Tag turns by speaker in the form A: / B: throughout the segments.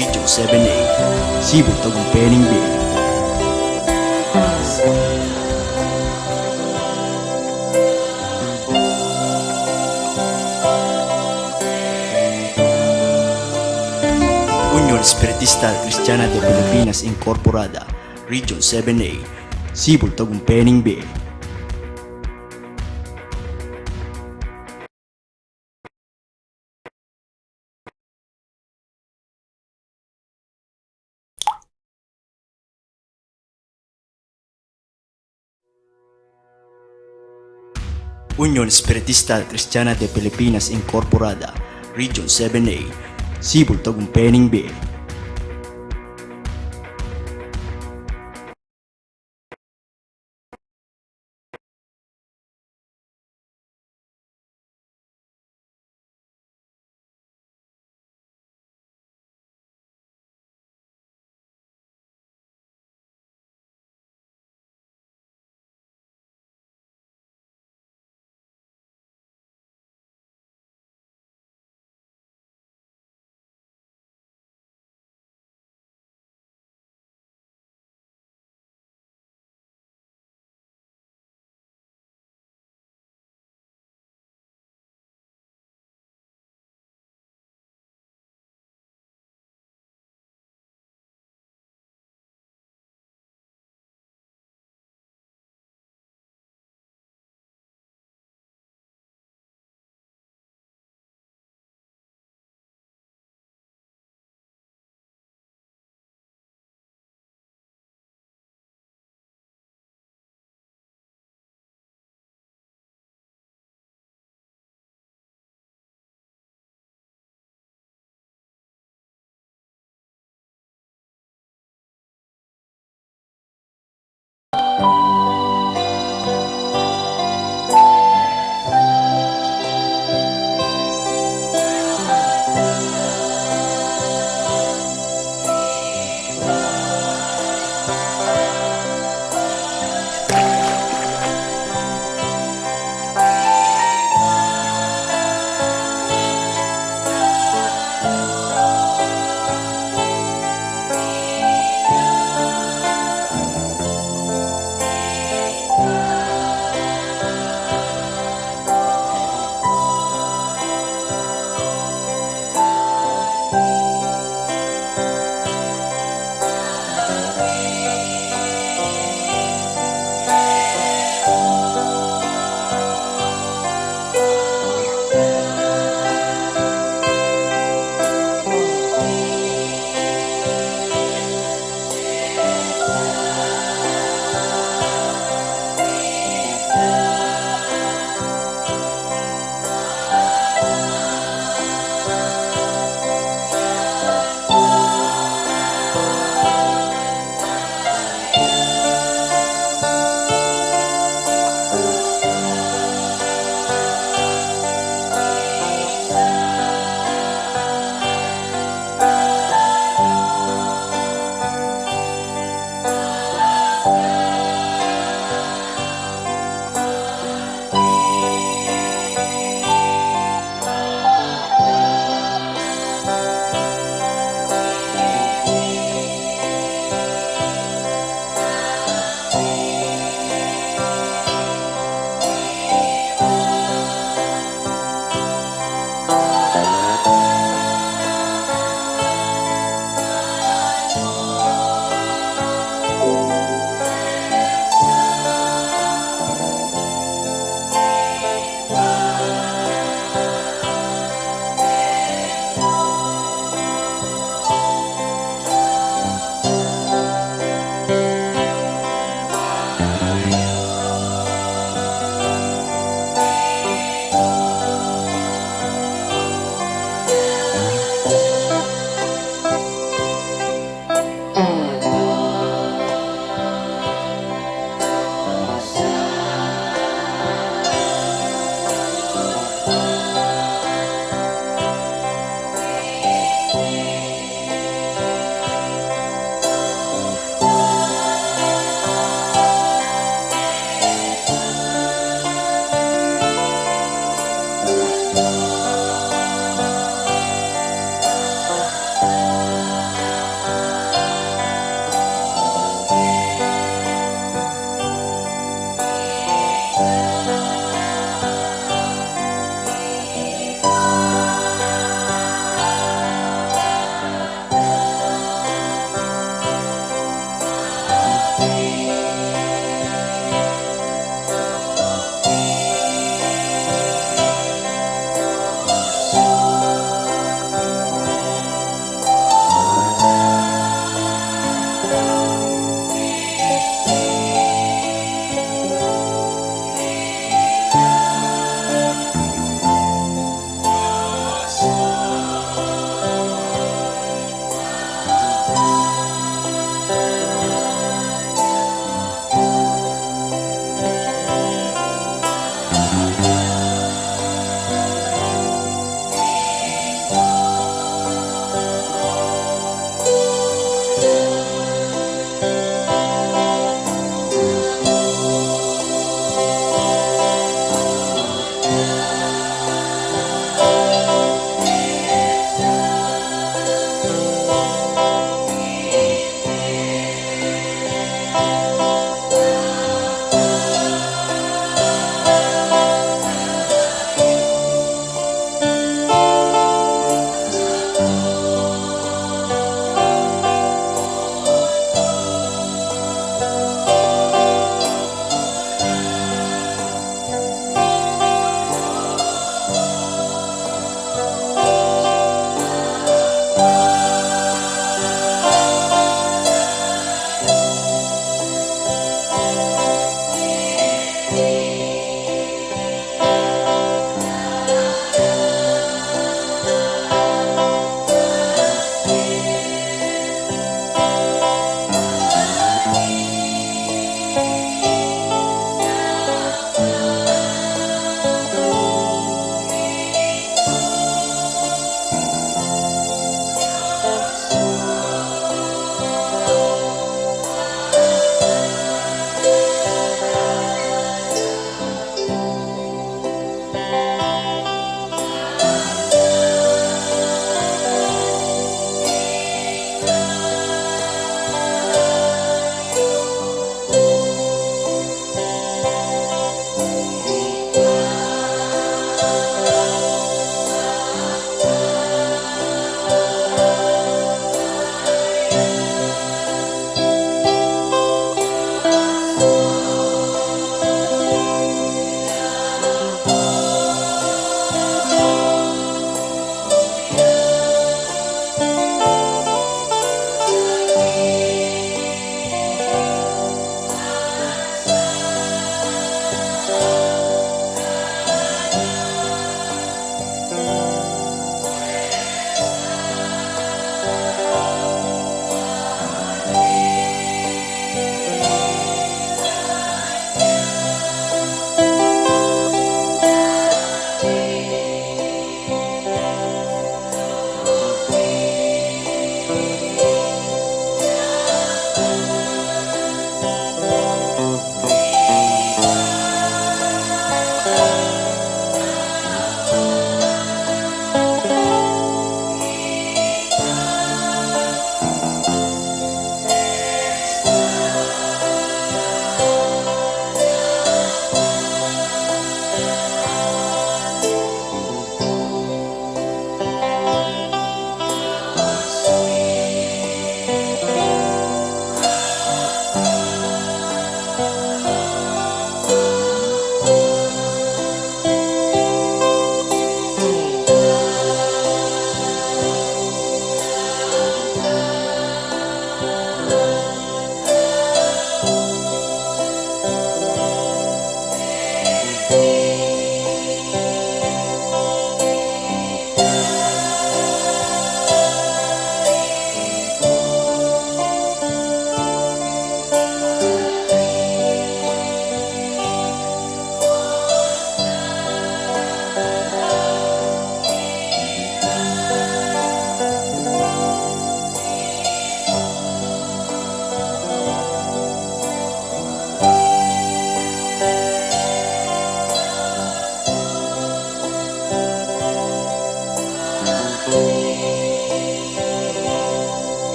A: Region 7A, Cebu, Tagumpay, B. Unión Espiritista Cristiana de Pilipinas Incorporada, Region 7A, Cebu, Tagumpay, B. Unión Espiritista Cristiana de Pilipinas Incorporada, Region 7A, Cebu, Tagumpay, B.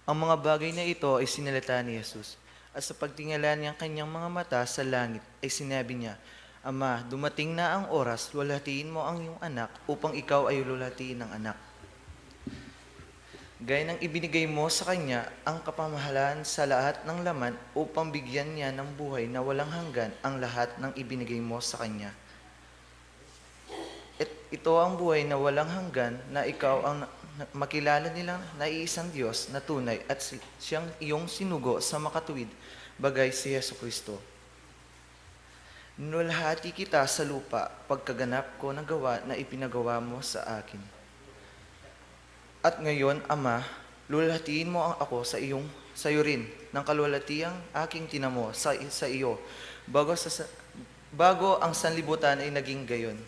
B: Ang mga bagay na ito ay sinalita ni Jesus. At sa pagtingala niyang kanyang mga mata sa langit ay sinabi niya, Ama, dumating na ang oras, lulatiin mo ang iyong anak upang ikaw ay lulatiin ng anak. Gaya ng ibinigay mo sa kanya ang kapamahalaan sa lahat ng laman upang bigyan niya ng buhay na walang hanggan ang lahat ng ibinigay mo sa kanya. At ito ang buhay na walang hanggan na ikaw ang makilala nilang naiisang Diyos na tunay at siyang iyong sinugo sa makatuwid, bagay si Yesu Kristo. Nulhati kita sa lupa pagkaganap ko ng gawa na ipinagawa mo sa akin. At ngayon, Ama, lulhatiin mo ang ako sa iyo rin ng kalwalatiang aking tinamo sa iyo bago ang sanlibutan ay naging gayon.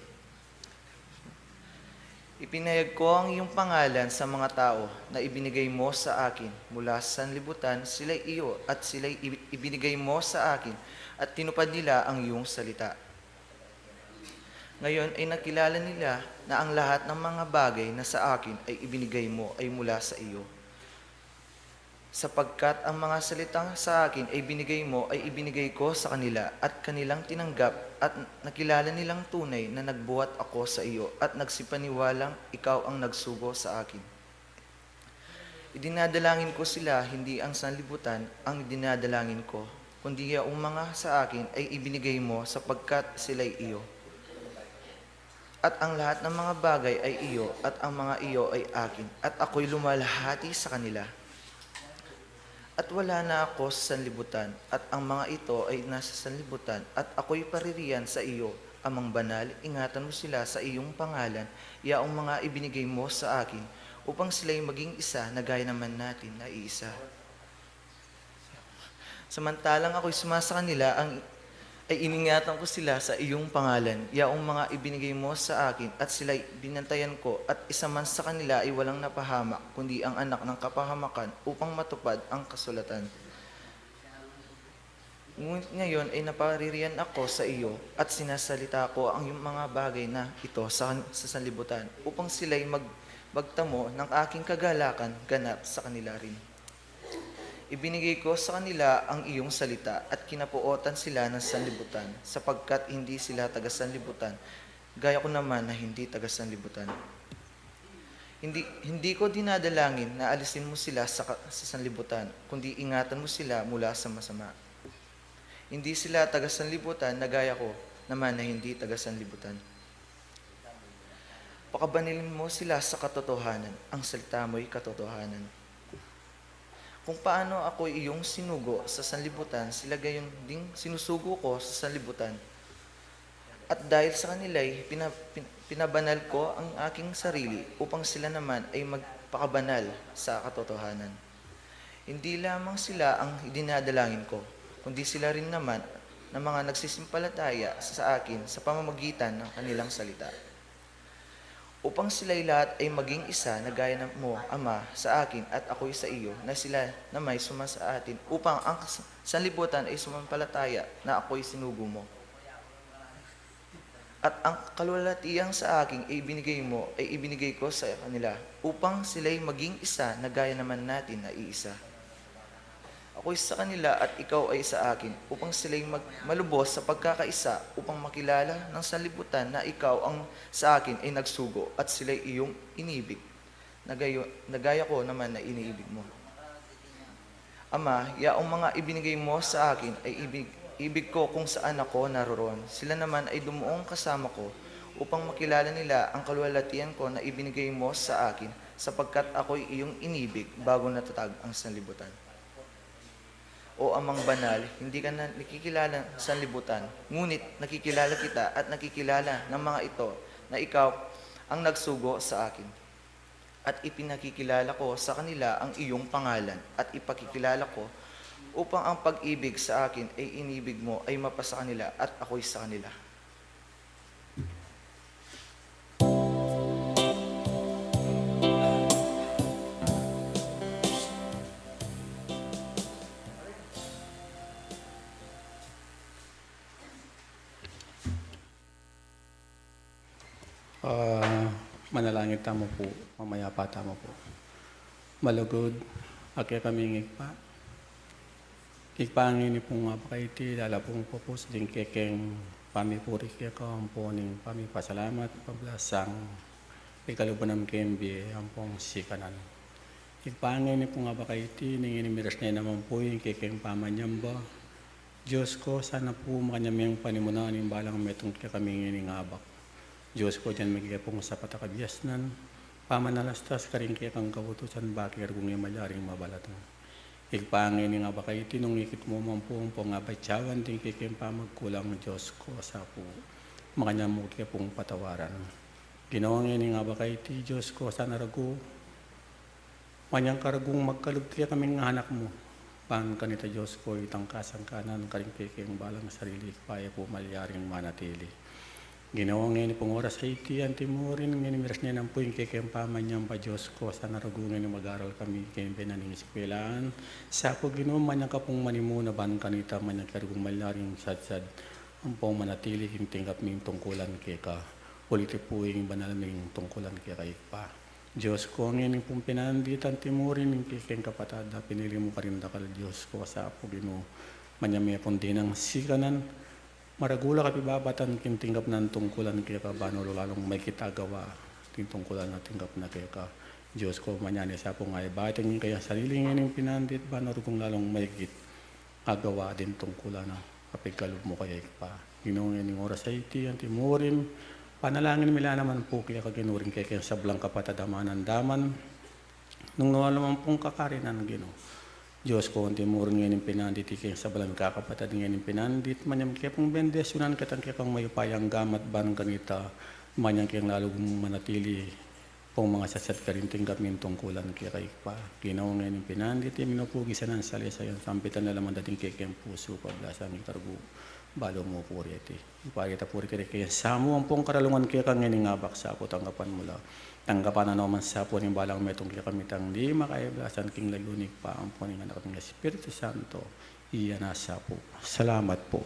B: Ipinahayag ko ang iyong pangalan sa mga tao na ibinigay mo sa akin mula sa sanlibutan, sila'y iyo at sila'y ibinigay mo sa akin at tinupad nila ang iyong salita. Ngayon ay nakilala nila na ang lahat ng mga bagay na sa akin ay ibinigay mo ay mula sa iyo. Sapagkat ang mga salitang sa akin ay binigay mo ay ibinigay ko sa kanila at kanilang tinanggap at nakilala nilang tunay na nagbuhat ako sa iyo at nagsipaniwalang ikaw ang nagsugo sa akin. Idinadalangin ko sila, hindi ang sanlibutan ang idinadalangin ko, kundi ang mga sa akin ay ibinigay mo sapagkat sila'y iyo. At ang lahat ng mga bagay ay iyo at ang mga iyo ay akin at ako'y lumalahati sa kanila. At wala na ako sa sanlibutan, at ang mga ito ay nasa sanlibutan, at ako'y paririyan sa iyo, Amang Banal, ingatan mo sila sa iyong pangalan, yaong mga ibinigay mo sa akin, upang sila'y maging isa na gaya naman natin na iisa. Samantalang ako'y sumasa kanila, ay iningatan ko sila sa iyong pangalan, yaong mga ibinigay mo sa akin, at sila'y binantayan ko, at isa man sa kanila ay walang napahamak, kundi ang anak ng kapahamakan, upang matupad ang kasulatan. Ngunit ngayon ay napaririyan ako sa iyo, at sinasalita ko ang iyong mga bagay na ito sa sanlibutan, upang sila'y magtamo ng aking kagalakan ganap sa kanila rin. Ibinigay ko sa kanila ang iyong salita at kinapuotan sila ng sanlibutan, sapagkat hindi sila taga-sanlibutan, gaya ko naman na hindi taga-sanlibutan. Hindi ko dinadalangin na alisin mo sila sa sanlibutan, kundi ingatan mo sila mula sa masama. Hindi sila taga-sanlibutan na gaya ko naman na hindi taga-sanlibutan. Pakabanilin mo sila sa katotohanan, ang salita mo'y katotohanan. Kung paano ako iyong sinugo sa sanlibutan, sila gayon ding sinusugo ko sa sanlibutan. At dahil sa kanila'y pinabanal ko ang aking sarili upang sila naman ay magpakabanal sa katotohanan. Hindi lamang sila ang idinadalangin ko, kundi sila rin naman ng mga nagsisimpalataya sa akin sa pamamagitan ng kanilang salita. Upang sila'y lahat ay maging isa na gaya mo, Ama, sa akin at ako'y sa iyo, na sila na may suma sa atin, upang ang sanlibutan ay sumampalataya na ako'y sinugo mo. At ang kalwalatiang sa akin ay ibinigay ko sa kanila, upang sila'y maging isa na gaya naman natin na iisa. Ako'y sa kanila at ikaw ay sa akin, upang sila'y malubos sa pagkakaisa, upang makilala ng sanlibutan na ikaw ang sa akin ay nagsugo at sila'y iyong inibig, na gaya ko naman na iniibig mo. Ama, yaong mga ibinigay mo sa akin ay ibig ko kung saan ako naroroon. Sila naman ay dumuong kasama ko, upang makilala nila ang kalwalatian ko na ibinigay mo sa akin, sapagkat ako'y iyong inibig bago natatag ang sanlibutan. O Amang Banal, hindi ka na nakikilala sa sanlibutan, ngunit nakikilala kita at nakikilala ng mga ito na ikaw ang nagsugo sa akin. At ipinakikilala ko sa kanila ang iyong pangalan at ipakikilala ko upang ang pag-ibig sa akin ay inibig mo ay mapasa kanila at ako'y sa kanila.
C: Manalangin tamo po, mamaya pa tamo po. Malugod, Akya kami ngigpa. Igpangin ni pong apakaiti, lala pong pupus, din kekeng pamipuri kaya kamponing pamipasalamat, pablasang ikalubanam kembi, ang pong sikanan. Igpangin ni pong apakaiti, ninginimiras na naman po yung kekeng pamanyamba. Diyos ko, sana po makanyaming panimunan yung balang metong kaya kami nginingabak. Diyos ko, dyan magiging pong sa patakabiyasnan, pamanalastas ka rin kaya kang kabutusan, bakit kung yung malaring mabalatan. Igpangin nga ba kayo tinungikit mo mampung po nga batyawan din kikim pa magkulang Diyos ko sa po makanya mo kaya pong patawaran. Ginawangin nga ba kayo ti Diyos ko sa narago manyang karagong magkalog kaya kaming anak mo. Pang kanita Diyos ko itang kasangkanan karing kikim balang sarili kaya po malyaring manatili. Ginawang pong oras sa iti, antimurin, nginimiras niya ng puwing kikempaman niyang pa Diyos ko, sa naragungan ni mag-aral kami, kaya naning iskwelaan. Sa po ginawa manyang kapong manimuna, ban kanita, manyang karugong malaring sad-sad, ang pong manatili, yung tingkap ming tungkulan kaya ka, uliti puwing banalaming tungkulan kaya kayo pa. Diyos ko, ang ining pong pinandit, antimurin, yung kikeng kapatada, pinili mo ka rin dakal, Diyos ko, sa po ginawa, manyang may pong dinang sikanan, maragula ka pibabatan kintinggap ng tungkulan kaya ka ba lalong may kitagawa tungkulan na tinggap na kaya ka Diyos ko manyani sa po nga bating kaya sarili ng pinandit ba kung lalong may agawa din tungkulan na kapigkalog mo kaya pa ginawin ng oras sa iti ang timurin panalangin nila naman po kaya kaginurin kaya sablang kapatadamanan daman nung naman pong kakarinan gino Diyos ko, hindi mo rin ngayon pinandit, ikay sa balang kakapatid ngayon pinandit, manyang kaya pong bendesyonan katang kaya kang mayupayang gamat ban kanita, manyang kaya lalong manatili pong mga sasat ka rin tinggap ng tungkulan kaya kayo pa. Ginawa ngayon pinandit, minupugisan ang sali sa iyo, sampitan na lamang dating kaya kayang puso, pablasan ng kargo, balo mo puri iti. Ipagita puri kaya samo ang pong karalungan kaya kang ngayon ngabak sa ako, tanggapan mo lang. Tanggapan na naman sa po ng balang metong kaya kami tang di makaiblasan king lalunig pa ang po ng anak ng Espiritu Santo. Iyan na sa po. Salamat po.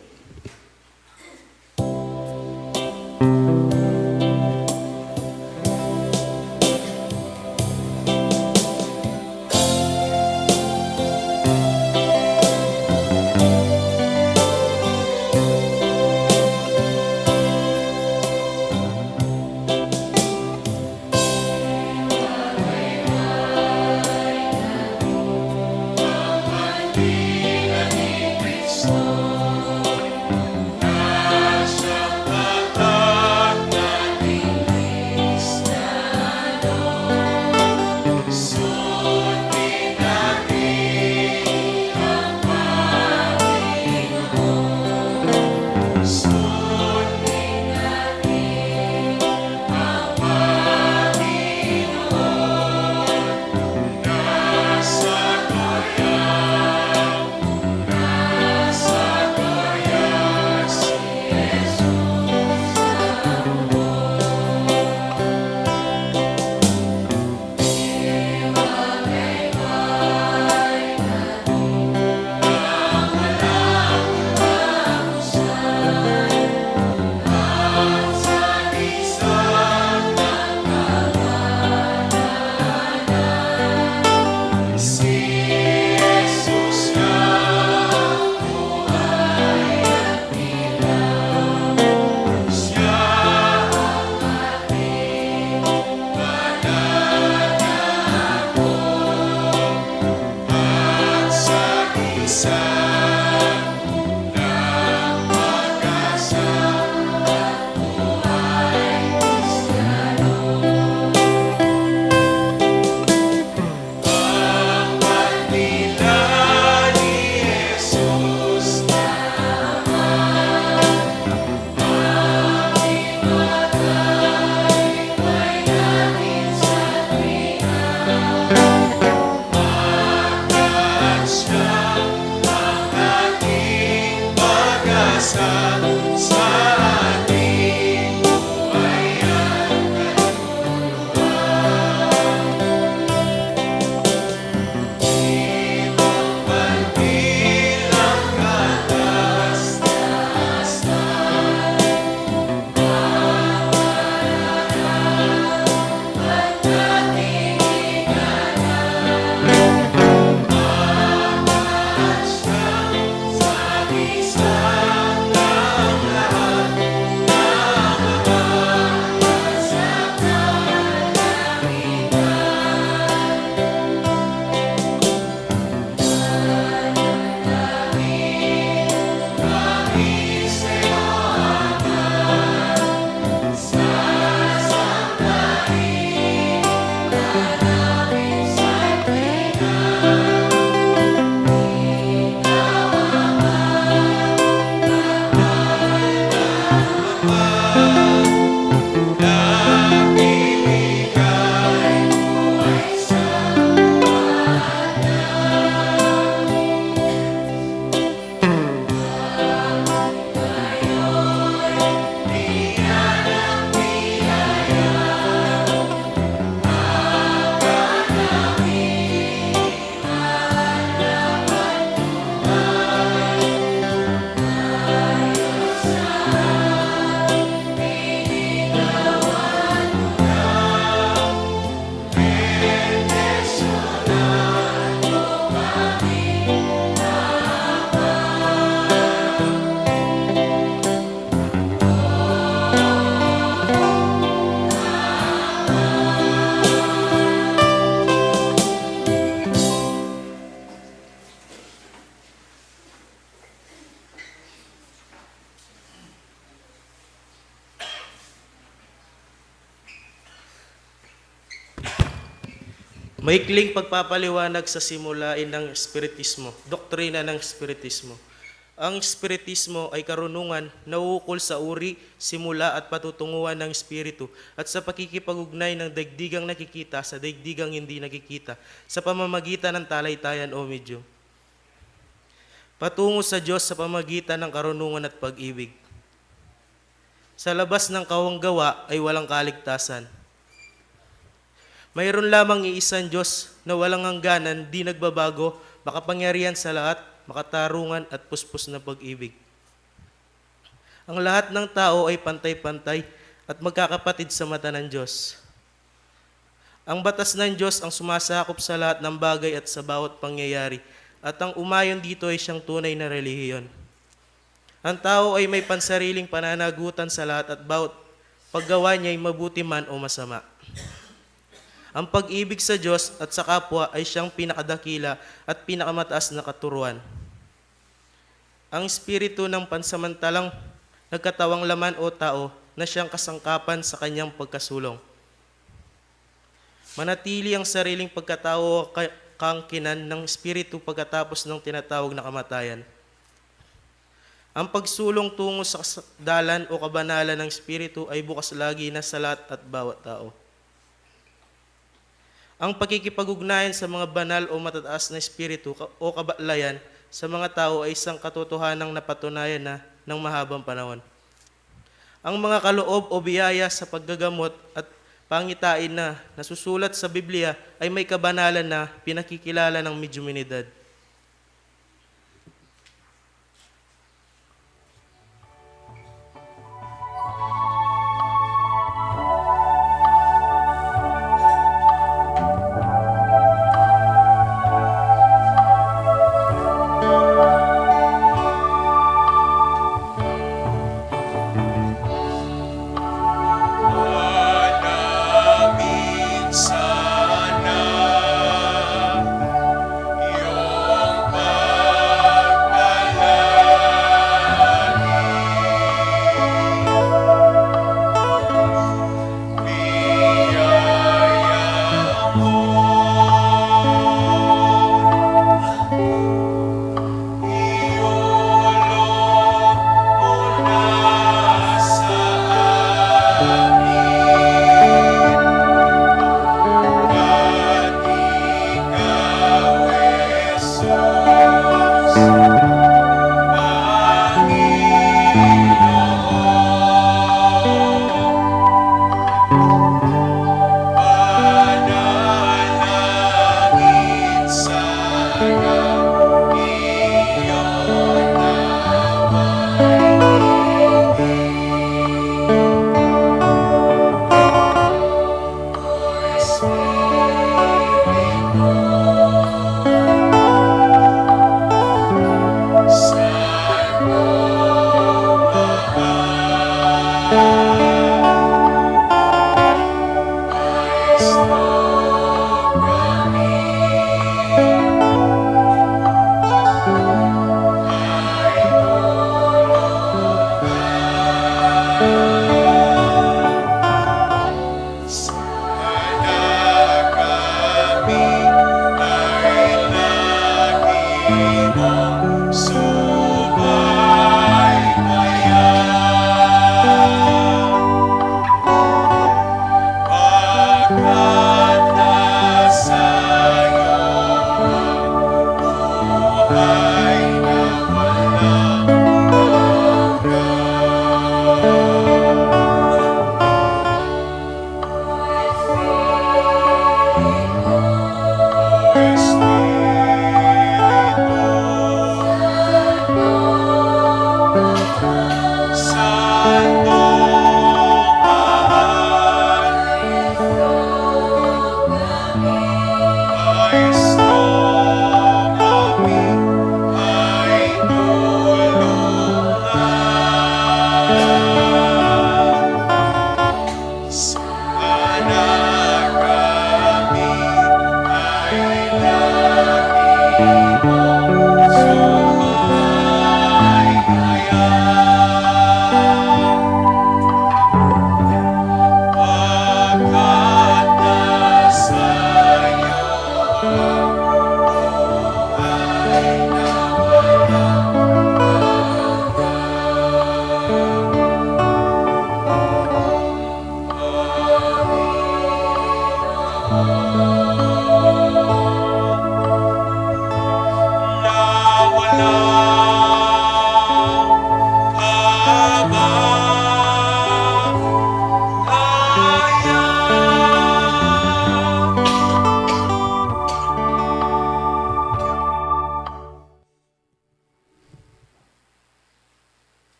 D: Maikling pagpapaliwanag sa simulain ng Espiritismo, doktrina ng Espiritismo. Ang Espiritismo ay karunungan na uukol sa uri, simula at patutunguhan ng Espiritu at sa pakikipag-ugnay ng daigdigang nakikita sa daigdigang hindi nakikita sa pamamagitan ng talaytayan o medium. Patungo sa Diyos sa pamagitan ng karunungan at pag-ibig. Sa labas ng kawang gawa ay walang kaligtasan. Mayroon lamang iisang Diyos na walang hangganan, di nagbabago, makapangyarihan sa lahat, makatarungan at puspos na pag-ibig. Ang lahat ng tao ay pantay-pantay at magkakapatid sa mata ng Diyos. Ang batas ng Diyos ang sumasakop sa lahat ng bagay at sa bawat pangyayari, at ang umayon dito ay siyang tunay na relihiyon. Ang tao ay may pansariling pananagutan sa lahat at bawat paggawa niya ay mabuti man o masama. Ang pag-ibig sa Diyos at sa kapwa ay siyang pinakadakila at pinakamataas na katuruan. Ang espiritu ng pansamantalang nagkatawang laman o tao na siyang kasangkapan sa kanyang pagkasulong. Manatili ang sariling pagkatao o kaangkinan ng espiritu pagkatapos ng tinatawag na kamatayan. Ang pagsulong tungo sa dalan o kabanalan ng espiritu ay bukas lagi na sa lahat at bawat tao. Ang pakikipag-ugnayan sa mga banal o matataas na espiritu o kabalayan sa mga tao ay isang katotohanang napatunayan na ng mahabang panahon. Ang mga kaloob o biyaya sa paggagamot at pangitain na nasusulat sa Biblia ay may kabanalan na pinakikilala ng medyuminidad.
E: Manalangin sana, iyong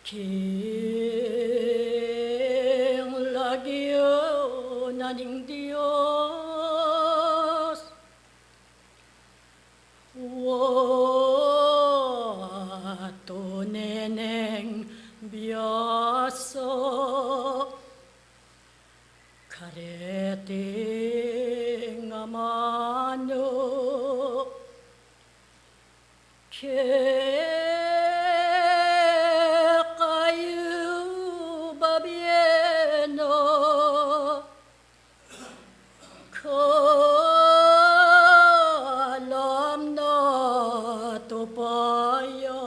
E: King lagyo naning Diyos, wato neneng biyaso, kareting amano, kayo babieno, kalam na tupaya,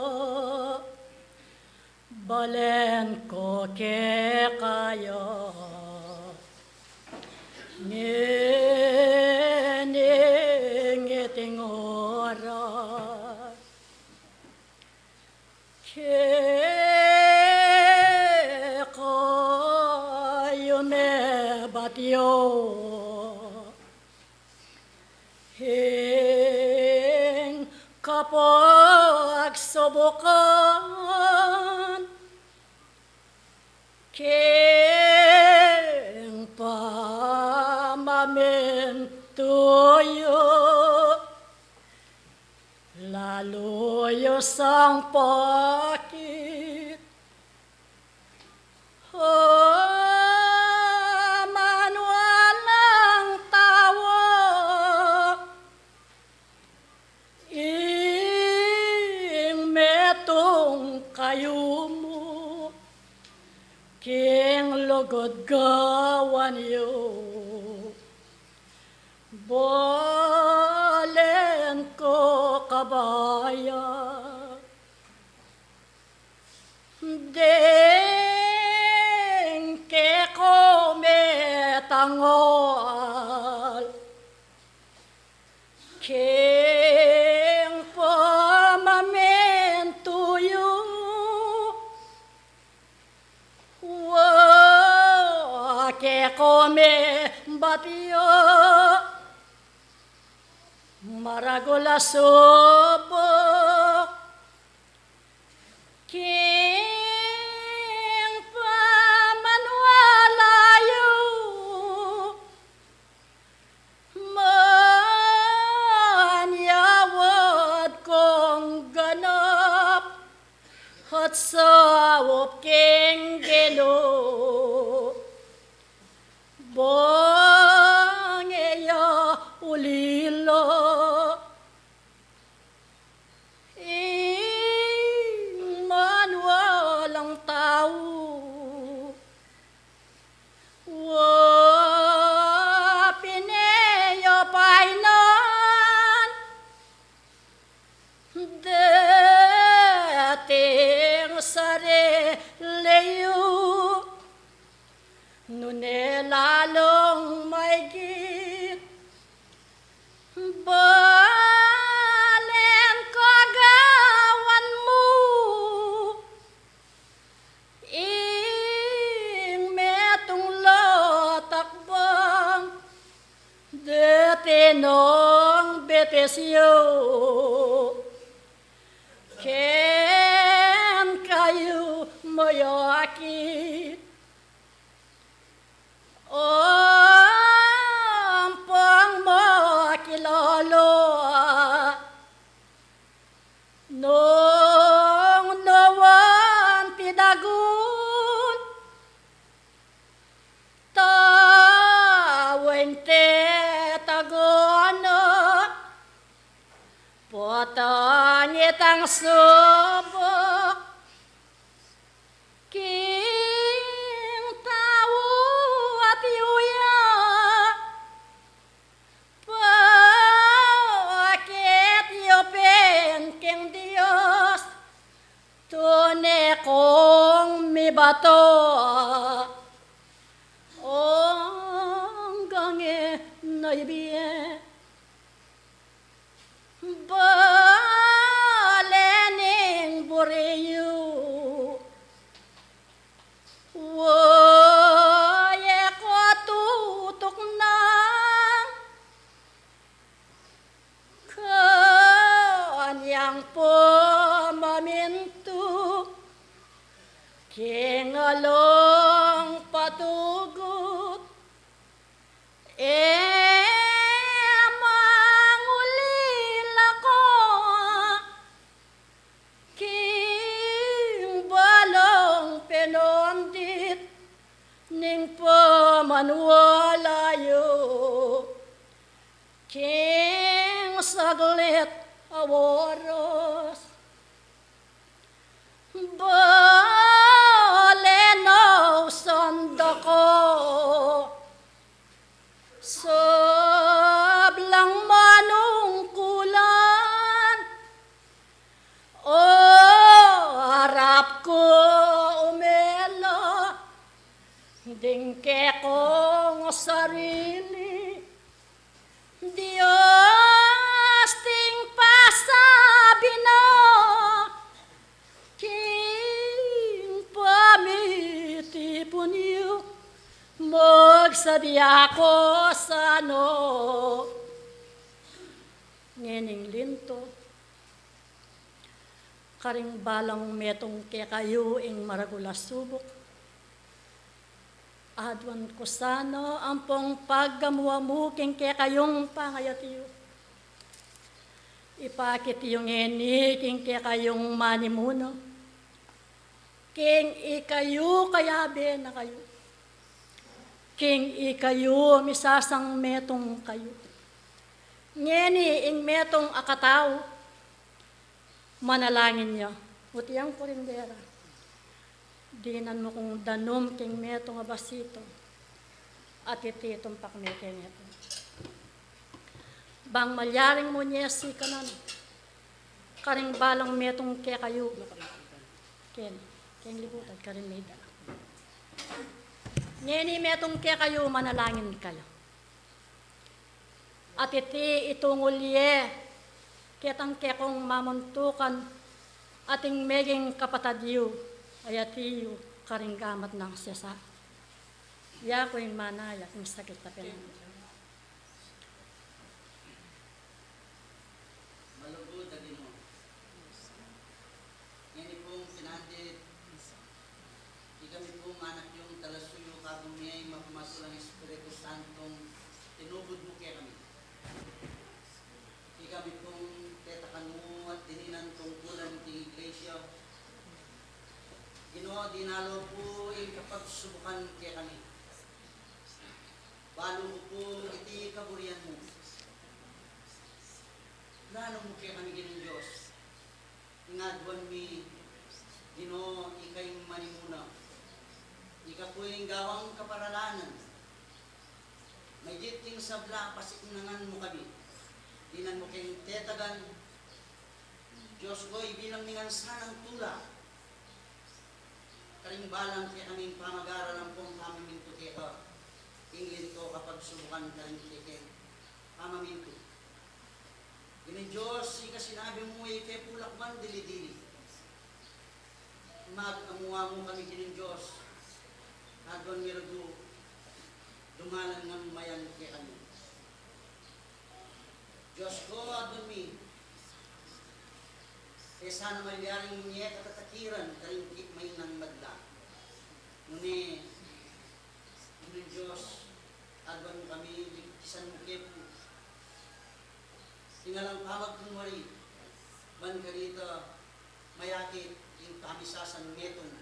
E: balen ko ke kaya, ngiting oras, kayo me batyo, hing kapag subukan, king pamamin tuyo, lalo sang pakit, man walang tawa, ing metong kayo mo, king lugod gawan yo, balen ko kabaya, deng ke ko metangoal, king pamamentuyo, ke ko me batyo, maragula subok, king pamanwalayo, manyawad kong ganap, at sawop king geno, bangeya ulilo, man walang tao, pineyo painan, dating sareleyo, nune lalong maigit, balen kagawan mo, ing metong latakbang, detinong betesyo, ken kayo mayakit, ampang makilalo, nung nawan pidagun, taweng tetagono, potangit ang subok, king tao at yuya, bakit yopen king Diyos, tune kong mibato, hanggang naibiye, balening bureyo, waye ko tutok nang, kanyang pamaminto, Kingalong patugot, mangulila ko, king balong penondit, ning pamanwalayo, king saglit aworos, baleno sandako, sablang manungkulan, o harap ko umelo, dingke kong sarili, Diyos ting pasabi na, king pamitipon niyo, magsadya ko sa no. Ngening linto, karing balang metong ke kayo ing maragulas subok, adwan ko sano ampong paggamuamuking ke kayong pangayatiyo. Ipakit yung ngeni king ke kayong manimuno, king ikayo kayabe na kayo, king ikayo misasang metong kayo. Ngeni ing metong akatao, manalangin niya, utiyang kurindera. Dinan mo kung danom king metong abasito at ititong pakmeke neto. Bang malyaring mo niya si kanan, karing balang metong ke kayo. Ken libutan karing may dala. Ngeni metong ke kayo, manalangin kayo. At itungulye, ketang kekong mamuntukan, ating meging kapatadyo, ayatiyo karing gamat ng sesa. Ya ko yung manaya kung sakit na pinang.
F: Malugod na Ginoo. Ngani pong pinandit, di kami pong anak yung talasuyo kagong niya'y mapamasulang Espiritu Santong tinubod mo kaya kami. Di kami pong tetakan mo at tininan tungkulan ng iglesia. Ginoo, dinalo po yung kapagsubukan kaya kami. Balo mo po iti kaburian mo. Lalo mo kaya kami Ginoong Diyos. Ingadwan mi, Ginoo, ikay manimuna. Ika po yung gawang kaparalanan. May jiting sabla, pasiknangan mo kami. Dinan mo kayong tetagan. Diyos ko, ibilang ningan sanang tula. Karing balang kaya kaming pamag-aralan pong pamaminto kaya ka. Ingin ko kapag subukan karing kaya pamaminto. Gini Diyos, ika sinabi mo kay pulakman dili-dili. Mag-amuha mo kami gini Diyos. Adon mirado, dumalan ng mayan kaya kami. Diyos ko, adon mi. Sana malyaring niya katatakiran karing may nang madla. Ngunit, ngunit Diyos, adwan kami, ligtisan mo kepo. Tingalang pamag kong mari, man ka rito, mayakit yung kamisasan metong.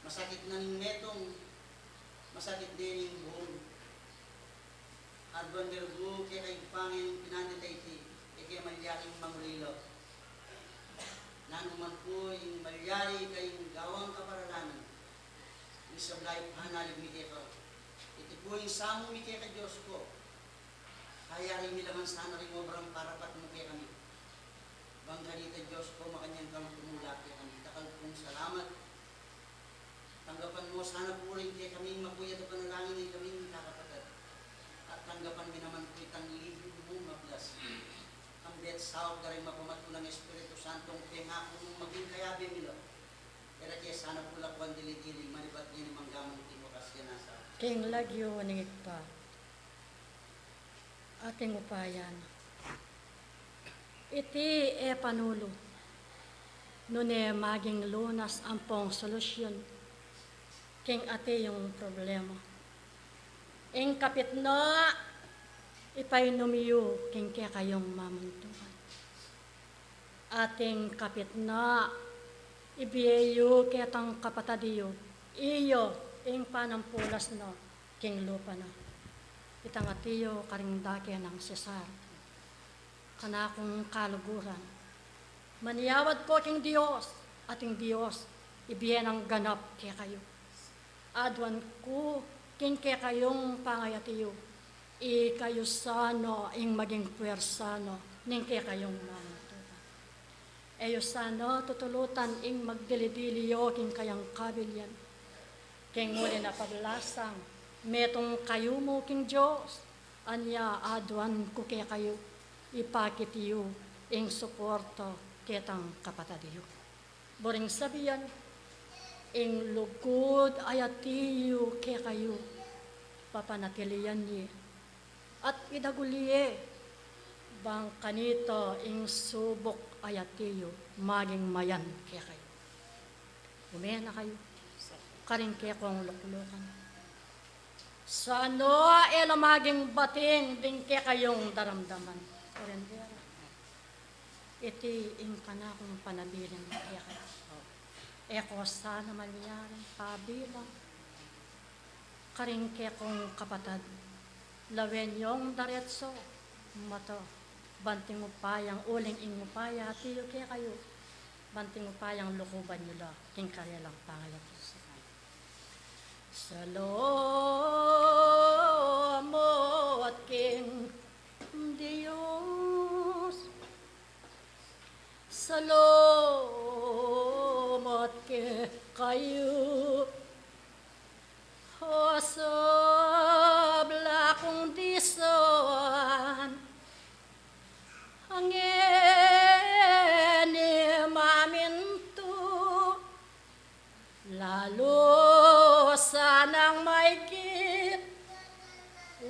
F: Masakit na ning metong, masakit din yung buhong. Adwan nirgo, kaya kay pangin pinanitay ti, kaya malyaring mangulilo. Nanuman po yung malyari kayong gawang kaparalanan. Isang life hanalig mi kaya. Ito po yung samo mi kaya Diyos ko. Kaya rin nilaman sana rin obrang parapat mo kaya kami. Banggalita Diyos ko, makanyang kang tumula kaya kami. Takal pong salamat. Tanggapan mo sana po rin kaya kami mapuyat at panalangin ay kami kakapatid. At tanggapan mi naman po itang libro mo mablas. Ang bet sao ka rin mapamatulang Espiritu Santong penga kung maging kayabi nila. Kaya kaya sana pulakwan dili-dili, manibat niya ni manggamang timukas yan nasa.
E: King lagyo ningit pa, ating upayan. Iti panulo, nune maging lunas ang pong solusyon king ate yung problema. Ing kapit na ipainumiyo king kaya kayong mamuntukan. Ating kapit na ibiyeyo ketang kapatadiyo, iyo ing panampulas no king lupa na. Itang atiyo karingdake ng Cesar, kanakong kaluguran. Maniyawad ko king Diyos, ating Diyos, ibiyen ang ganap kaya kayo. Adwan ko king kaya kayong pangayatiyo, kayo sano ing maging puwersano ning kaya kayong mamuntukan. Eyo sano tutulutan ing magdilidiliyo king kayang kabilyan. King muli na paglasang, metong kayo mo king Diyos, anya adwan ko kaya kayo, ipakitiyo ing suporto ketang kapatadiyo. Boring sabiyan, ing lugod ayatiyo kaya kayo, papanatilian niya. At idaguliye, bang kanito ing subok ayatiyo, maging mayan kaya kayo. Umena kayo, karing kaya kong luklukan. Sa ano, maging bating din kaya kayong daramdaman. Orendera. Iti ing kana kong panabiling kaya kayo. Eko sana maliyarin, pabilang. Karing kaya kong kapatad, lawen yung daretso, mato, banting upayang, uling ing upaya, tiyo kaya kayo, banting upayang lukuban nyo la, king kaya lang pangayat sa kayo. Salamat king Diyos, salamat kayo, o sabla kong dison, hangin maminto, lalo sanang maigit,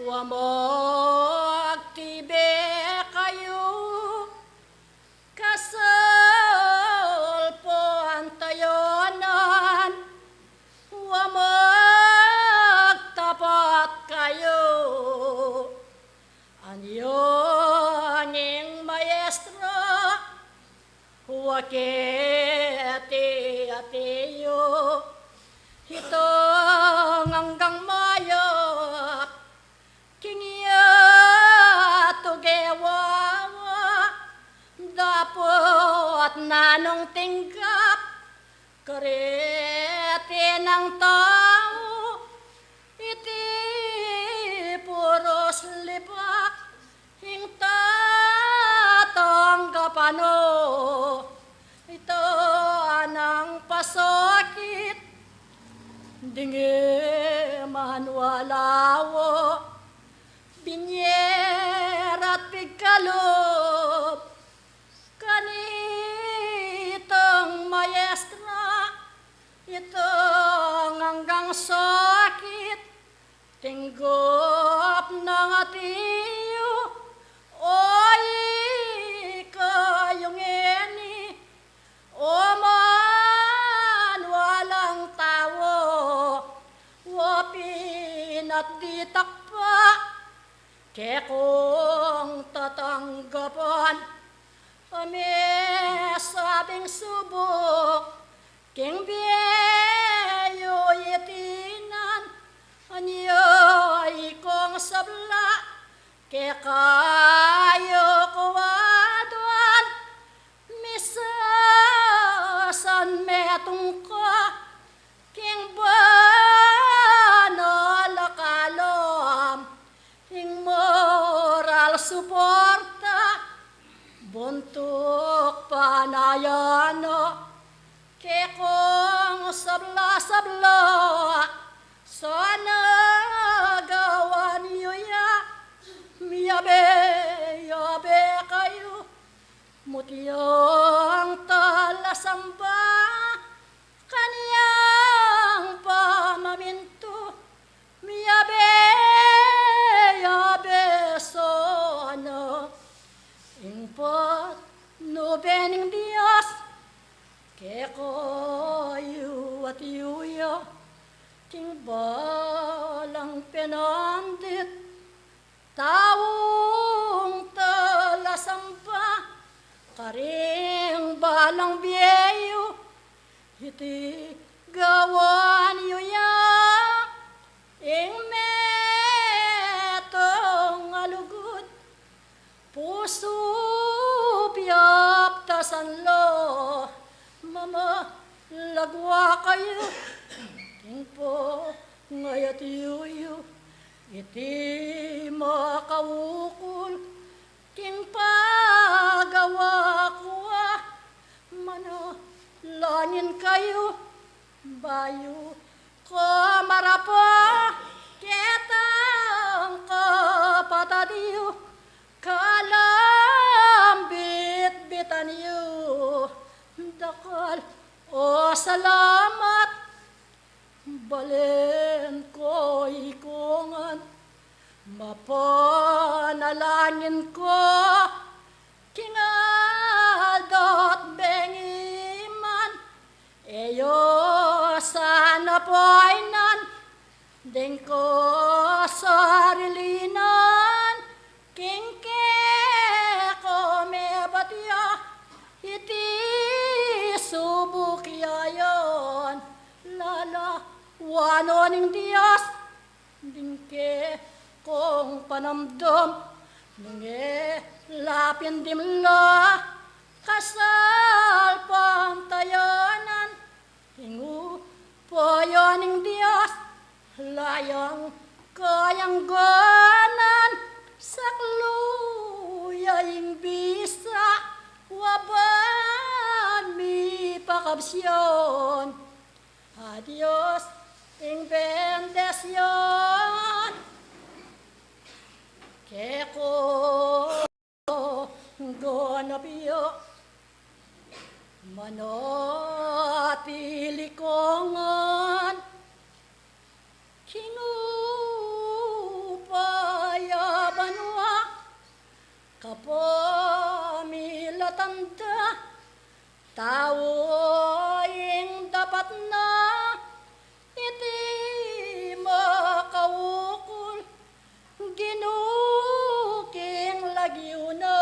E: wamag tibe kayo, kasal po ang tayonan, wamag tapat kayo, anyong maestro, wakete ateyo, hitong hanggang mayap, kingya tugewawa, dapat nanong tinggap, karete ng tao, iti puros libak, hing tatanggapano, ito anang pasakit, dingi man walawo, binyer at pigkalob, kanitong maestra, itong hanggang sakit, tinggop ng atiyo, oy kayong eni, o man walang tawo, wapin at ditakpa, kekong tatanggapan, ame sabing subok, king biyeyo itinan, anyoy kong sabla, kekayo kuwadwan, misasan metong ka, king banalakalom, king moral suporta, buntok panayano, kekong sabla-sabla, sana gawan niyo ya, miyabe kayo, mutiyang talasamba, kaniyang pamaminto, miyabe sana, ingpot nubening Diyos, Keko yu at yuya, ting balang penandit, tawong talasampa, karing balang biyeyo, iti gawan yuya, ing metong alugod, puso piyap tasanlo, mama lagwa kayo, tingpo ngayat yuyo, iti makawukol, ting pagawa kuwa, mano lanin kayo, bayo ko marapa, ketang kapatadiyo, kalambit bitaniyo, dakal o salamat, balen ko ikungan, mapanalangin ko, kingadot bengiman, eyo sana poinan, deng ko sarilinan, kingke ko mebatya, iti subuk yayon, lala wano ning Diyos, dingke kong panamdom, nunge lapin dimla, kasal pantayanan, hingu poyo ning Diyos, layang kayang ganan, sakluyaing bisa, waban mi pakabsyon, adios ing bendesyon, keko gonapyo, manatili kongan, kinupayabanwa, kapamilatanda, tawoing dapat na, iti makawukol, ginuking lagyo na,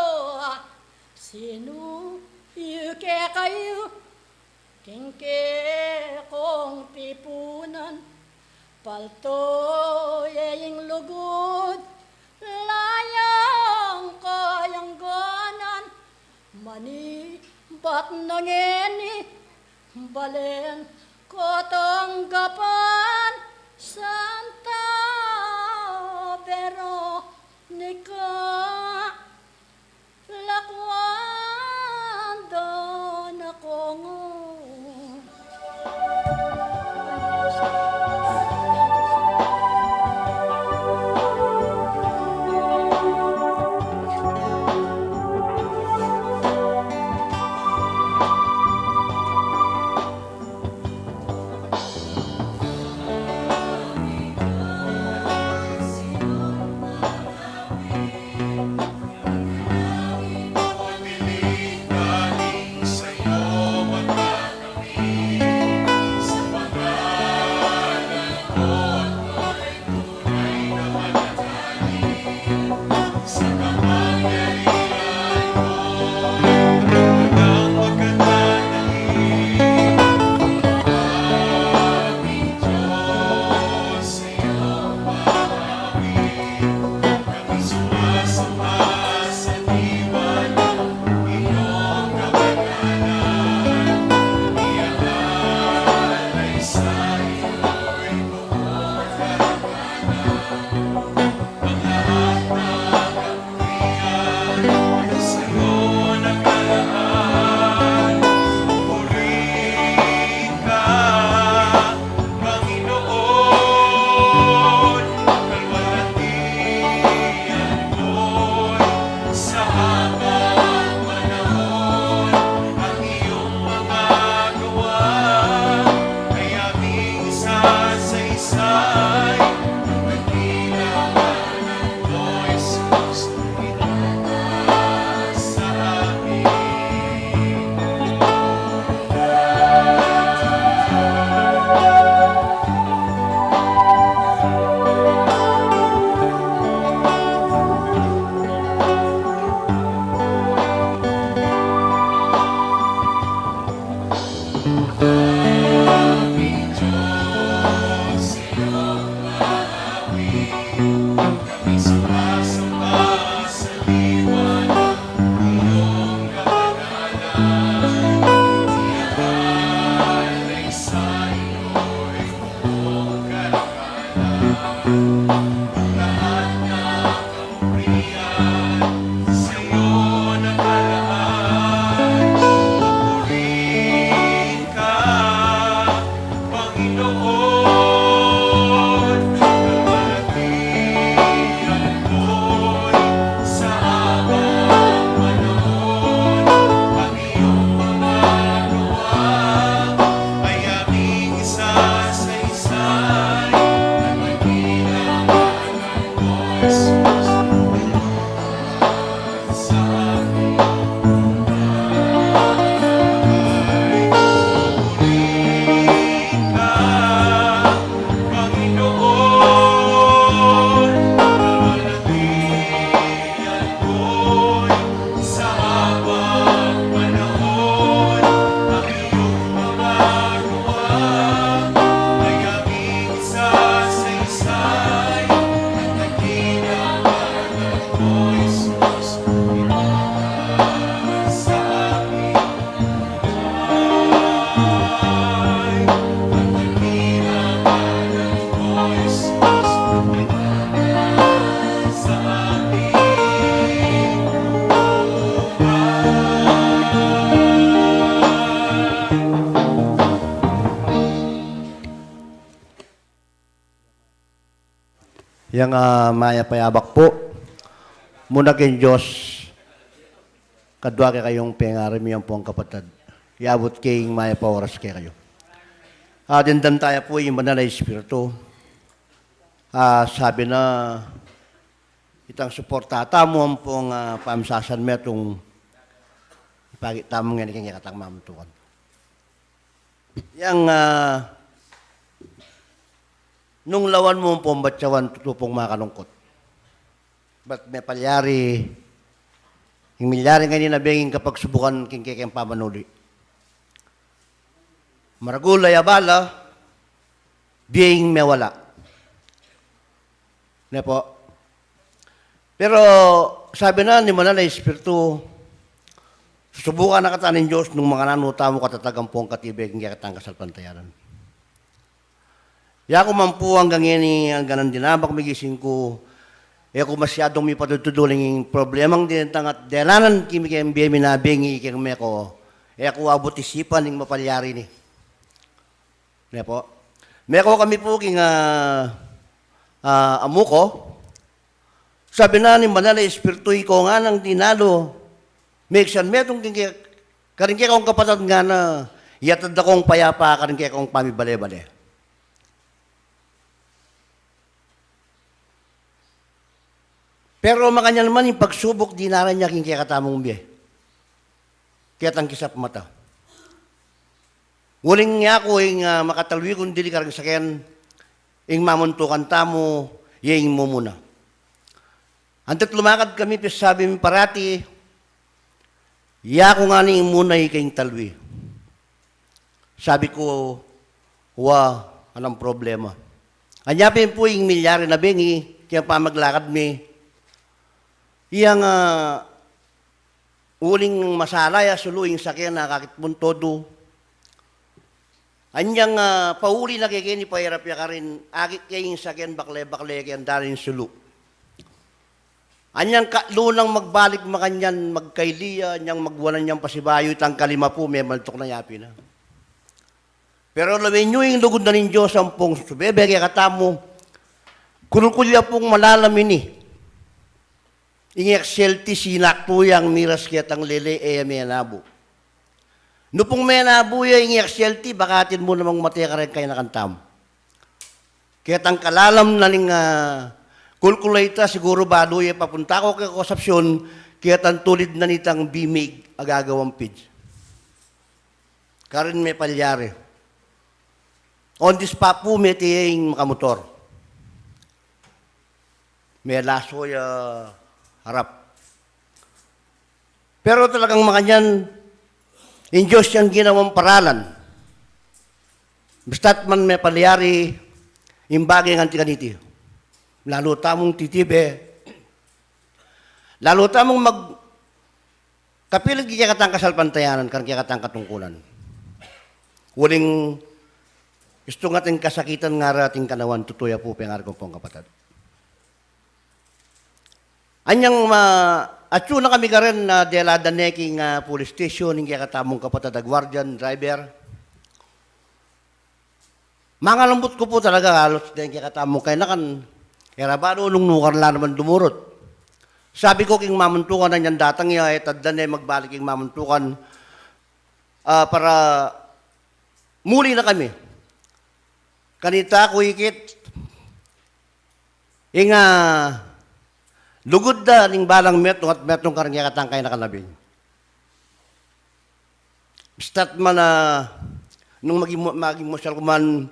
E: sino yuke kayo, kingke kong tipunan, palto yeying lugod, layang kayang ganan, mani bat nangeni, balen ko tanggapan, Santa Veronica, lakwan doon akong
G: Yang maya payabak po, muna kin Diyos, kadwa kayong pengarami ang pong kapatid. Iabot kayong maya pa oras kayo. Dindan tayo po yung banal na Espiritu. Sabi na, itang suportata mo ang pong pamsasan mo itong ipagit tamang nga ni katang mamutukan. Yang nung lawan mo ang pumbatsawan, tutupong makalungkot. Ba't may palyari, yung milyari nga ninabingin kapag subukan kingkikeng pamanuli. Maragulay abala, biying mewala. Ne po. Pero sabi na ni Manala Espiritu, susubukan na katanin Diyos nung mga nanuta mo katatagang po ang katibig ng katang kasalpantayanan. Ya ko man po hanggang yan hanggang dinabak migising ko. Ya ko masyadong may patutuduling yung problemang dinatang at delanan kimi kayong biya minabingi kayong may ko. Ya ko abot isipan ng mapalyari ni. Ne po. May ko kami po king amo ko. Sabi na ni Manala Espiritu ko nga nang tinalo. Make sure metong karing kaya kong kapatid nga na yatad akong payapa karing kaya kong pamibale-bale. Pero makanya naman yung pagsubok, di naran niya king kaya katamong biye. Kaya tang kisap mata. Nguling niya ako yung makatalwi kung dili karang sakyan, yung mamuntukan tamo, yung mo muna. Antat lumakad kami, sabi mi parati, iya ko nga ni muna kayong talwi. Sabi ko, anong problema? Anyapin po yung milyari na bengi, kaya pa maglakad mi. Iyang uling masalaya suluing sakyan na kakit puntodo. Anyang pauli na kikini pahirap ya ka rin, agit kayong sakyan bakle-bakle kayan darin sulu. Anyang lunang magbalik makanyan magkailiya, anyang magwanan niyang pasibayo, itang kalima po, may maltok na yapi na. Pero lawin nyo yung lugod na rin Diyos ang pong subebe, kaya katamo, kulkulya pong malalamin ni. Ingek selti sinak po yung miras kitang lele may nabo. No pong may nabo yung ingek selti, bakatin mo namang mateka rin kayo nakantam. Kitang kalalam na ning kulkulayta siguro balo yung papunta ko kay konsepsyon, kitang tulid na nitang bimig agagawang pidge. Karin may palyari. On this pa po may tiyeng makamotor. May laso harap. Pero talagang makanyan, in Diyos yung ginawang paralan. Basta't man may palyari, imbagay ng tikaniti. Lalo tamong titibe, lalo tamong kapilig kaya katang kasalpantayanan, kan kaya katang katungkulan. Waling gusto nga ating kasakitan nga rating kanawan, tutuya po pengar ko pong kapatid. Anyang atyo na kami ka rin na delada neking police station, hindi kaya katamong kapatid, guardian, driver. Mga lambot ko po talaga, halos din kaya katamong kayo na kan, kaya ba nung nukar lang naman dumurot. Sabi ko king mamuntukan na niyan datang niya, taddan na magbalik king mamuntukan para muli na kami. Kanita ko ikit, lugod da ning balang metong at metong karangya katangkay na kanabing. Stat man nung maging mosyal ko man,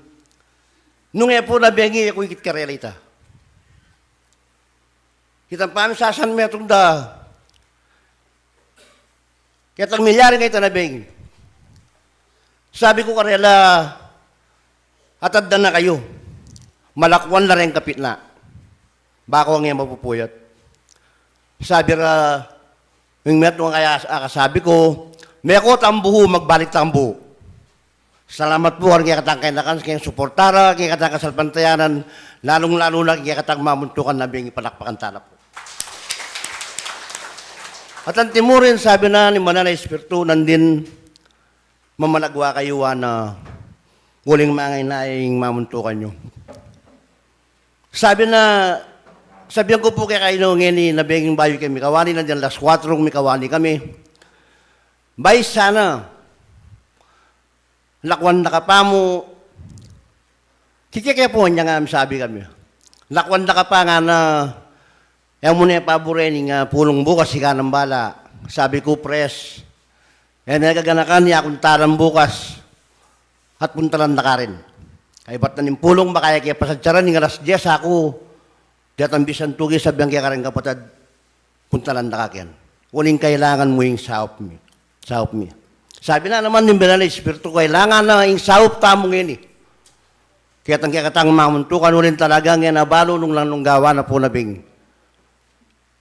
G: nung po na bengi ako ikit karelita. Kitang paano sasan metong da. Kitang milyari ngayon na bengi. Sabi ko karela, atad na kayo. Malakwan na rin kapit na. Bako ang iyong mapupuyat. Sabi ra, yung metong kaya sabi ko, may ako tambuho, magbalik tambuho. Salamat po ang kaya na kan, kaya suportara, kaya katang kasalpantayanan, lalong-lalo na kaya katang mamuntukan na bing ipalakpakan tala po. At ang timurin, sabi na ni Mananay Espiritu, nandin mamalagwa kayo na huling mga inaing mamuntukan nyo. Sabihan ko po kaya kayo ngayon na benging bayo kami kawani, nandiyan las 4 mikawani kami. Bay sana, lakwan na ka pa mo, kikikaya po niya nga sabi kami. Lakwan na ka pa nga na, yung muna yung paborin nga pulong bukas, sika ng bala. Sabi ko, pres, nagaganakan niya akong tarang bukas, at puntalan na ka rin. Kaya ba't na nimpulong ba kaya kaya pasadyaran, nga alas 10 ako, diatang bisan tugi sabihan kaya ka rin kapatid, puntalan na ka kyan. Uling kailangan mo yung saop mi. Sabi na naman ng Banal na Espiritu, kailangan na yung saop tamong yun eh. Kaya katang mamuntukan ulit talaga nga nabalo nung lang nung gawa na po nabing.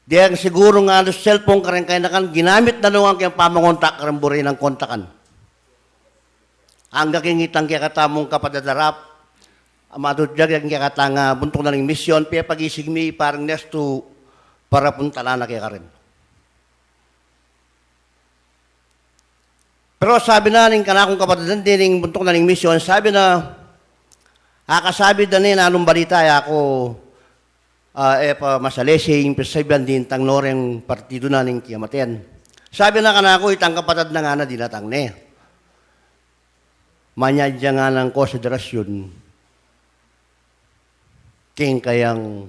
G: Diyan siguro nga alos cellphone ka rin kayo na kan, ginamit na nung ang kayang pamangontak ka rin burin ng kontakan. Ang kakingitang kaya katamong kapadadarap, matutjag yung kaya katang buntok na ng misyon, kaya pag-isig mi parang nesto para puntala na kaya ka rin. Pero sabi na ng kanakong kapatid din, buntok na ng misyon, sabi na, akasabi na rin anong balita ako, pa masalesing, pesabihan din tang noreng partido na ng kiyamaten. Sabi na kanako, itang kapatid na nga na dinatang ne. Manyadya nga ng konsiderasyon, king kayang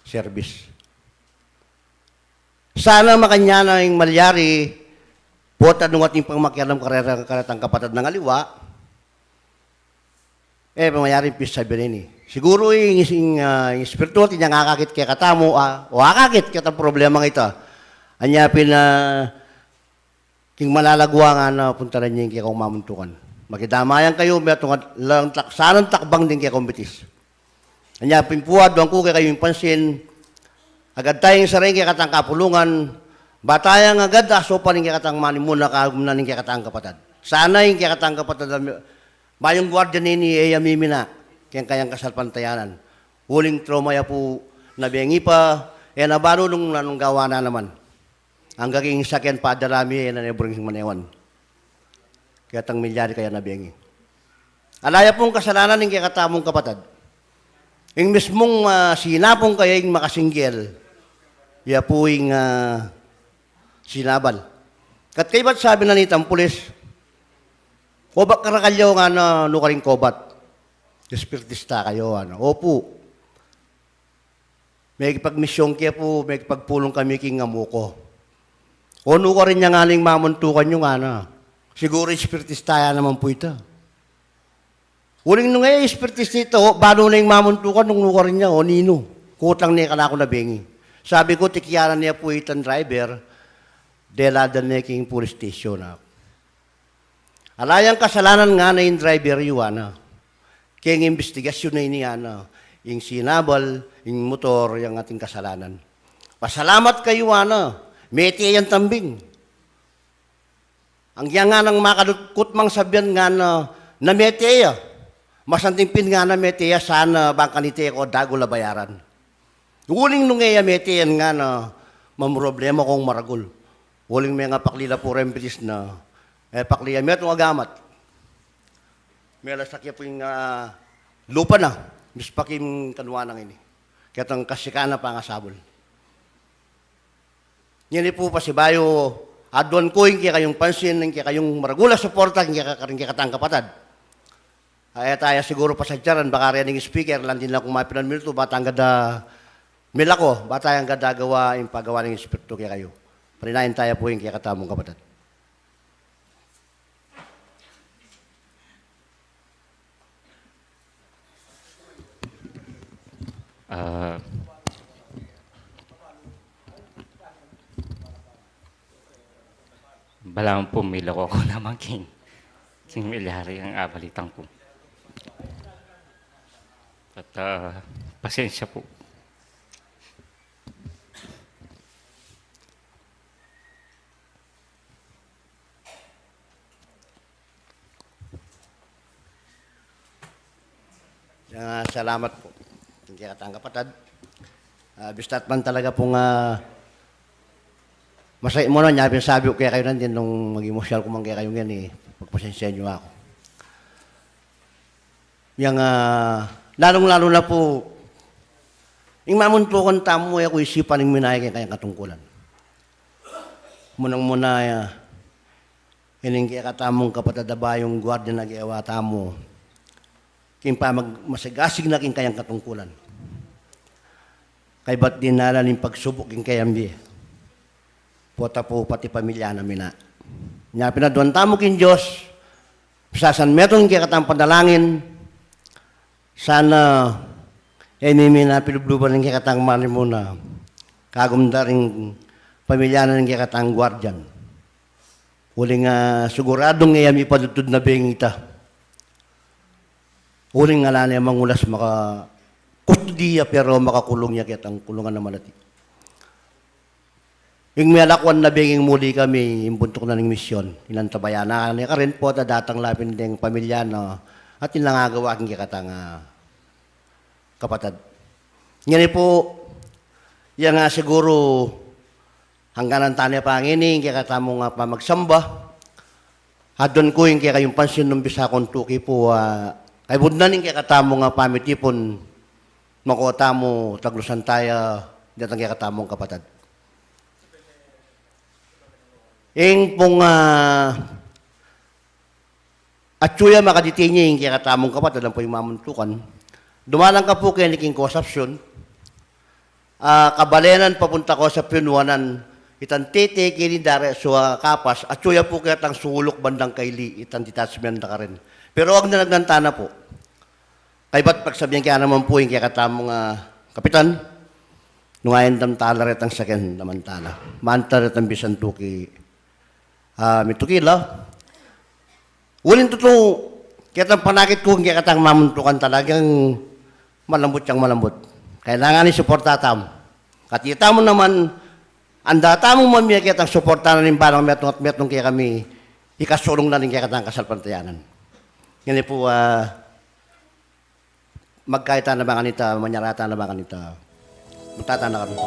G: service. Sana makanya na yung malyari, pota nung ating pangmakialam karatang kapatid ng aliwa, pamayari pisa sabihin siguro yung espiritu natin yung akakit kaya katamo, o akakit kaya ang problema ng ito. Anyapin na king malalagwa nga na punta rin niya kaya kung mamuntukan. Magidamayan kayo, may lang sanang takbang din kaya kompetis. Anyapin puwad, doon ko kaya kayo yung pansin, agad tayong sa rin kaya katang kapulungan, batayang agad aso pa rin kaya katang manimuna kagum na rin kaya katang kapatid. Sana yung kaya katang kapatid, mayong guardian ni Eya Mimina, kayang kasalpantayanan. Huling trauma ya po nabiyangi pa, nabaro nung gawa na naman. Ang gaging sakyan pa darami, na nebrang manewan. Kaya tang milyari kaya nabiyangi. Alaya pong kasalanan ng kaya katamong kapatid. Yung mismong sinapong kaya yung makasinggel, ya po yung sinabal. Kat kay ba't sabi na nitang pulis, kobak karakalyaw nga na nukaring kobat. Espiritista kayo, Opo. May pagmisyong kaya po, may pagpulong kami king amuko. O nuka rin niya nga ning mamuntukan yung siguro espiritista naman po ito. Uling nung espiritista ito, bano na yung mamuntukan nung nuka rin niya, o nino. Kutang niya ka na ako nabengi. Sabi ko, tikyaran niya po itang driver, deladan niya king police station. Alayang kasalanan nga na yung driver yun, Kaya ang investigasyon na niya na yung sinabal, yung motor, yung ating kasalanan. Pasalamat kayo, meti yan tambing. Ang yan nga nang makadukot mang sabihan nga na meti ya. Masantimpin nga na meti ya sana bangka ni ko dago la bayaran. Uling nung nga meti yan nga na mamroblema kong maragol. Uling may nga paklila po rempitis na pakliya metong agamat. May lasakya po yung lupa na. Mispakim kanwanang ini. Kaya itong kasikana pa nga sabol. Yan po pa si Bayo, adwan ko yung kaya kayong pansin, yung kaya kayong maragula suporta, yung kaya katang kapatad. Ay tayo siguro pa sa tiyaran, baka rin yung speaker, lang din lang kung mapinan minuto, bata ang gada, milako, bata ang gada gawa, yung pagawa ng espiritu kaya kayo. Parinayin tayo po yung kaya katamong kapatad.
H: Balang pumila ko naman king Milyari ang abalitang ko. At pasensya po.
G: Salamat po. Hindi katang kapatad. Bistat man talaga pong masaya mo na niya, sabi ko kaya kayo nandyan nung mag-emosyal ko man kaya kayo yan eh. Pagpasensya niyo ako. Yang lalong-lalo na po, yung mamuntukan tamo ako isipan ng minaya kaya kayang katungkulan. Munang-muna, hining kaya katamong kapatadaba yung guardia na gawa tamo. Kaya pa masigasig na kayang katungkulan. Kaya ba't dinala ng pagsubok yung kayambi? Pota po pati pamilya namin na. Nga pinaduan tamo kin Diyos, sasan metong kaya katang padalangin, sana mimi na pilubluban ng kaya katang mali mo na kagumdaring pamilya na ng kaya katang guardian. Huling siguradong ngayam ipadutod na bengita. Huling nga lang niya mangulas maka kustudiya pero makakulong niya kaya ang kulungan naman natin. Yung may alakwan na binging muli kami, imbuntok na ng misyon. Inantabayan na ka rin po, datang lapin ng pamilya na at inangagawa aking kikatang kapatid. Ngayon po, yan nga siguro hanggang ang tanya pangining, kikata mo nga pa magsamba. At doon ko yung kaya kayong pansin ng bisakon tuki po, kay budnaning kikata mo nga pamitipon, makota mo, taglusan tayo, datang kikata mong kapatid. Yung pong atsuya makaditinya yung kaya katamong kapatid, alam po yung mamuntukan. Dumalang ka po kaya niking konsapsyon. Kabalenan papunta ko sa pinuwanan, itan tete kini dare so kapas, atsuya po kaya tang sulok bandang kaili, itan detachment na ka rin. Pero wag na nagnantana po. Kaya ba't pagsabihan kaya naman po yung kaya katamong kapitan, nungayon damtala ret ang sakin namantala. Manta ret ang bisantuki. Mitukila. Uling totoo, kaya panakit ko, kaya katang mamuntukan talagang malambot siyang malambot. Kailangan ni suportatam. Katita mo naman, andata mo mamaya kaya tang suporta na rin parang metong at metong kaya kami ikasulong na rin kaya katang kasalpantayanan. Yan po, magkaita na ba kanita, manyarata na ba kanita, magtata na kami.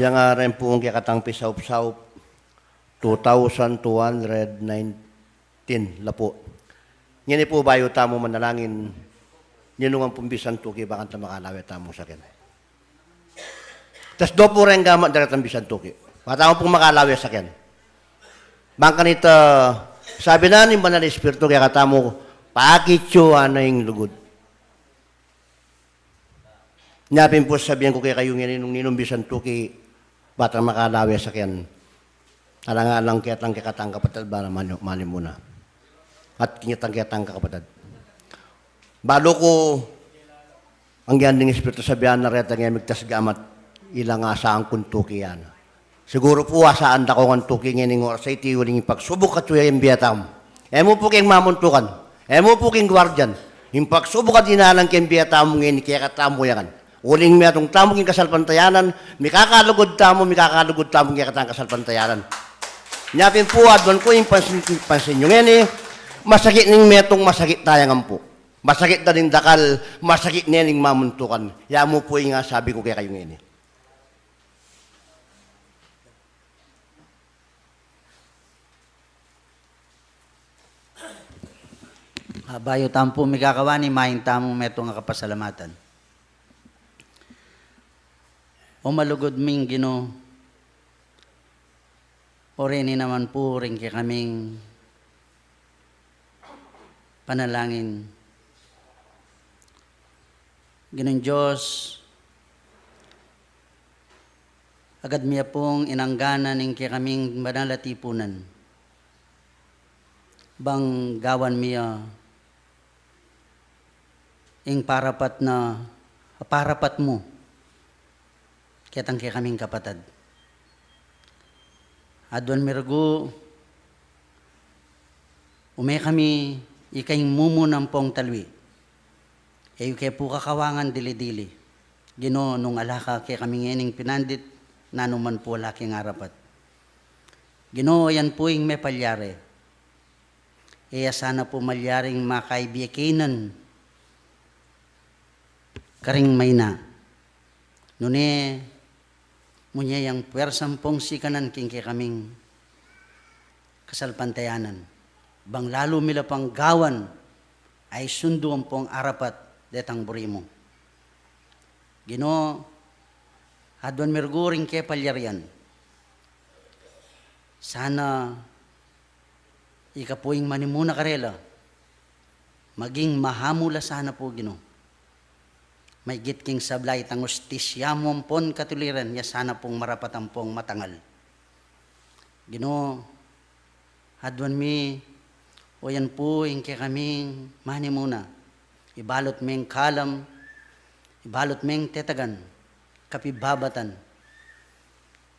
G: Yang rin po ang kikatang pisaup-saup, 2,219 lapo. Yan po ba yung tamo manalangin, ninungan pumbisan tuki, bakit na makalawi tamo sa akin. Tas do po rin gamat darat ang bisan tuki. Matamo pong makalawi sa akin. Bangka nito, sabi na ni Banal Espiritu, kaya katamo, pakityo na yung lugod. Napin po sabihan ko kaya kayo ninong bisan tuki, batang makalawi sa akin. Alang-alang kiyatang kikatang kapatid ba naman mali muna. At kinyatang kapatid. Balo ko, ang ganding Espiritu sabihan na reta ngayon migtas gamat, ilang asaan kong tuki yan. Siguro po asaan da ko ng tuki ngayon oras sa iti uling ipagsubok at suya yung biyatam. Emo po kayong mamuntukan. Emo po kayong gwardyan. Yung pagsubok at inalang kayong biyatam ngayon, kaya katamo yan. Uling may atong tamo kayong kasalpantayanan, may kakalugod tamo kaya katang kasalpantayanan. Nyapin po, adwan ko yung pansin nyo ngayon masakit ning metong masakit tayang po. Masakit na ning dakal, masakit na ning mamuntukan. Ya mo po yung nga sabi ko kaya kayo ngayon
F: Bayo tampo may kakawani, maing tamong meto nga kapasalamatan. O malugod ming Gino, o rin naman po rin kay kaming panalangin. Ginong Diyos, agad miya pong inangganan ng kay kaming banalatipunan. Bang gawan miya ing parapat mo kitang kay kaming kapatid. Adwan mirgo umay kami ikayong mumunang pong talwi. Eyo kay po kakawangan dili-dili. Gino nung alaka kay kami ngening pinandit nanuman po laking arapat. Gino yan po yung may palyari. Iya sana po malyaring makaibiyakinan karing may na. Nune, munya yung puwersang pong sikanan king kaming kasalpantayanan. Bang lalo mila pang gawan ay sundo ang pong arapat detang burimo. Gino, adwan mirguring ke palyarian. Sana ikapuing manimuna karela, maging mahamula sana po Gino. May gitking sablay tang ustisyamon pon katuliran, ya sana pong marapatan pong matangal. Gino, adwan mi, o yan po yung kay kaming mani muna. Ibalot meng kalam, ibalot meng tetagan, kapibabatan.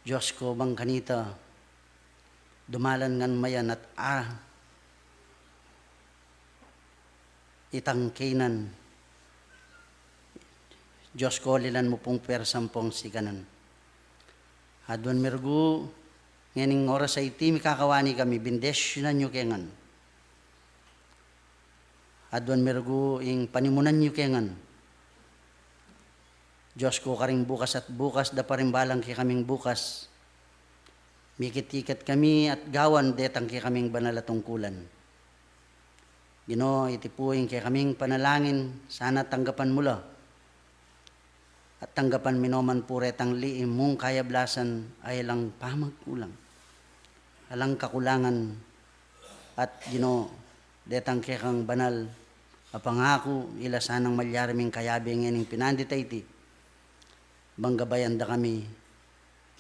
F: Diyos ko bang kanita, dumalan ngan mayan at itangkinan. Diyos ko, lilan mo pong persang pong sikanan. Adwan mirgu, nganing oras sa iti, mikakawani kami, bindesyonan nyo kengan. Adwan mirgu, ing panimunan nyo kengan. Diyos ko, karing bukas at bukas, da pa rin balang kay kaming bukas. Mikit-ikat kami at gawan, detang kay kaming banal at tungkulan. Gino, itipuing kay kaming panalangin, sana tanggapan mula. At tanggapan minoman puretang liim mong kayablasan ay lang pamagkulang. Alang kakulangan at Gino, detang kekang banal, apangako ila sanang malyaraming kayabi nganing pinandita iti. Banggabayan da kami,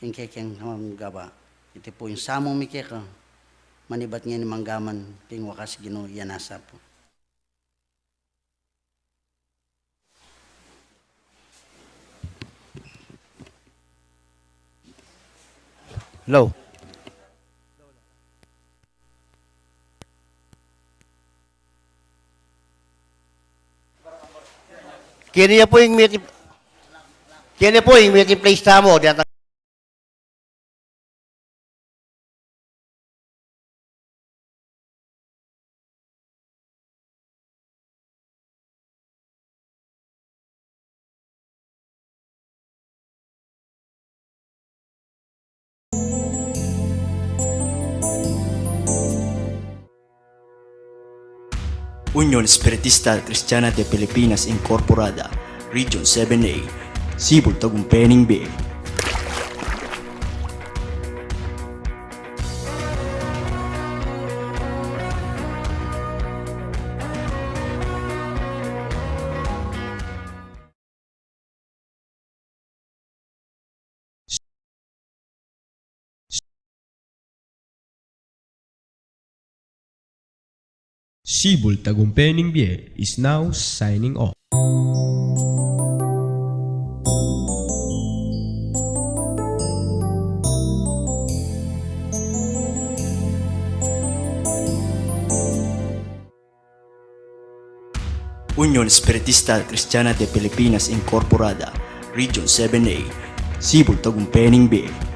F: king kekeng gaba. Iti po yung samong mikeka, manibat ngayon manggaman, king wakas Gino, yanasa po.
G: Hello. Kini po yung meeting place tamo.
A: Union Espiritista Cristiana de Pilipinas Incorporada, Region 7A, Sibol Tagumpeni B.
I: Sibol Tagumpeni B is now signing off.
A: Union Espiritista Cristiana de Pilipinas Incorporada, Region 7A, Sibol Tagumpeni B.